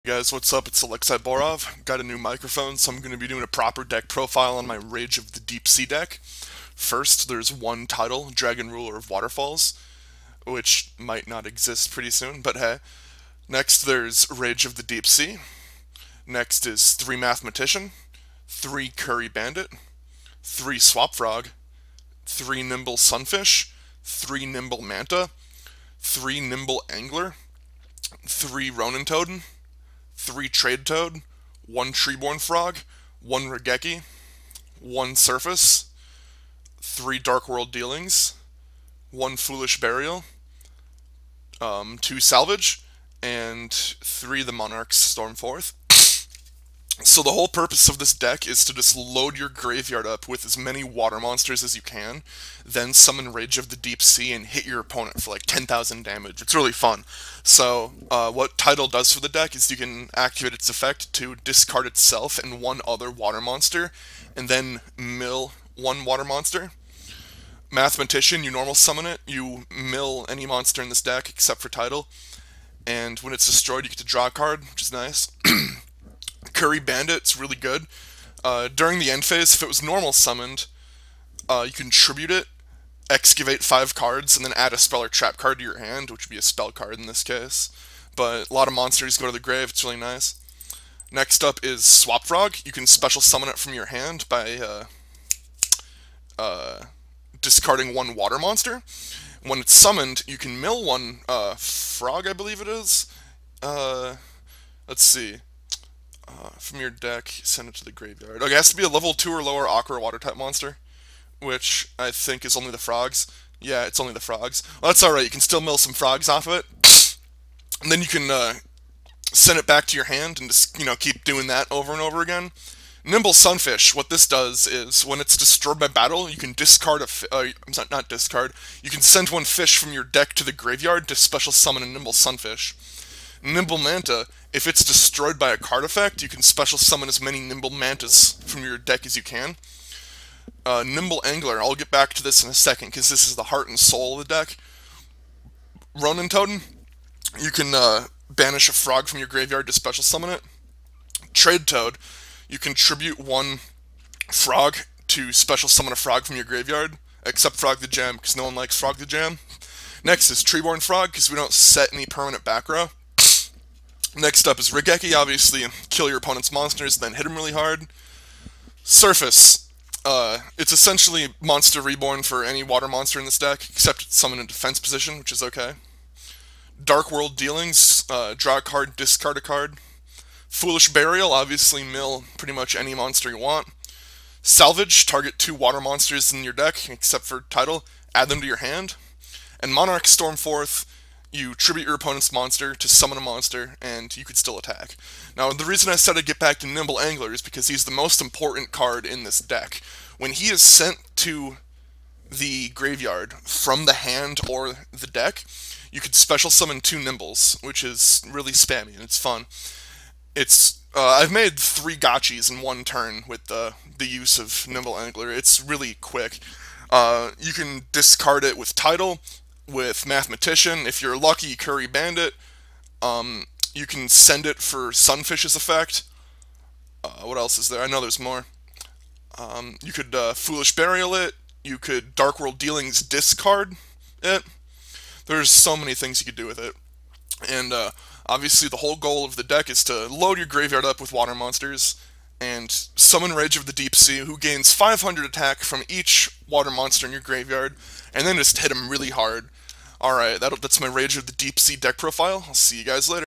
Hey guys, what's up? It's Alexei Borov. Got a new microphone, so I'm going to be doing a proper deck profile on my Rage of the Deep Sea deck. First, there's one title, Dragon Ruler of Waterfalls, which might not exist pretty soon, but hey. Next, there's Rage of the Deep Sea. Next is 3 Mathematician, 3 Curry Bandit, 3 Swap Frog, 3 Nimble Sunfish, 3 Nimble Manta, 3 Nimble Angler, 3 Ronin Toad, 3 Trade Toad, 1 Treeborn Frog, 1 Regeki, 1 Surface, 3 Dark World Dealings, 1 Foolish Burial, 2 Salvage, and 3 The Monarch's Stormforth. So the whole purpose of this deck is to just load your graveyard up with as many water monsters as you can, then summon Rage of the Deep Sea and hit your opponent for like 10,000 damage. It's really fun. So what Tidal does for the deck is you can activate its effect to discard itself and one other water monster, and then mill one water monster. Mathematician, you normal summon it, you mill any monster in this deck except for Tidal, and when it's destroyed you get to draw a card, which is nice. Curry Bandit's really good. During the end phase, if it was normal summoned, you can tribute it, excavate 5 cards, and then add a spell or trap card to your hand, which would be a spell card in this case. But a lot of monsters go to the grave, it's really nice. Next up is Swap Frog. You can special summon it from your hand by discarding 1 water monster. When it's summoned, you can mill 1 frog, I believe it is. Let's see. From your deck, send it to the graveyard. Okay, it has to be a level 2 or lower aqua water type monster, which I think is only the frogs. Yeah, it's only the frogs. Well, that's alright, you can still mill some frogs off of it. And then you can send it back to your hand and just, keep doing that over and over again. Nimble Sunfish, what this does is, when it's destroyed by battle, you can discard not discard, you can send 1 fish from your deck to the graveyard to special summon a Nimble Sunfish. Nimble Manta, if it's destroyed by a card effect, you can special summon as many Nimble Mantas from your deck as you can. Nimble Angler, I'll get back to this in a second, because this is the heart and soul of the deck. Ronin Toad, you can banish a frog from your graveyard to special summon it. Trade Toad, you can tribute 1 frog to special summon a frog from your graveyard, except Frog the Jam, because no one likes Frog the Jam. Next is Treeborn Frog, because we don't set any permanent back row. Next up is Regeki, obviously kill your opponent's monsters, then hit them really hard. Surface. It's essentially Monster Reborn for any water monster in this deck, except it's summoned in defense position, which is okay. Dark World Dealings, draw a card, discard a card. Foolish Burial, obviously mill pretty much any monster you want. Salvage, target 2 water monsters in your deck, except for Tidal, add them to your hand. And Monarch's Stormforth, you tribute your opponent's monster to summon a monster, and you could still attack. Now, the reason I said I'd get back to Nimble Angler is because he's the most important card in this deck. When he is sent to the graveyard from the hand or the deck, you could special summon 2 Nimbles, which is really spammy, and it's fun. I've made 3 gotchis in 1 turn with the use of Nimble Angler. It's really quick. You can discard it with Tidal, with Mathematician. If you're lucky, Curry Bandit. You can send it for Sunfish's effect. What else is there? I know there's more. You could Foolish Burial it. You could Dark World Dealings discard it. There's so many things you could do with it. And obviously the whole goal of the deck is to load your graveyard up with water monsters and summon Rage of the Deep Sea, who gains 500 attack from each water monster in your graveyard, and then just hit him really hard. Alright, that's my Rage of the Deep Sea deck profile. I'll see you guys later.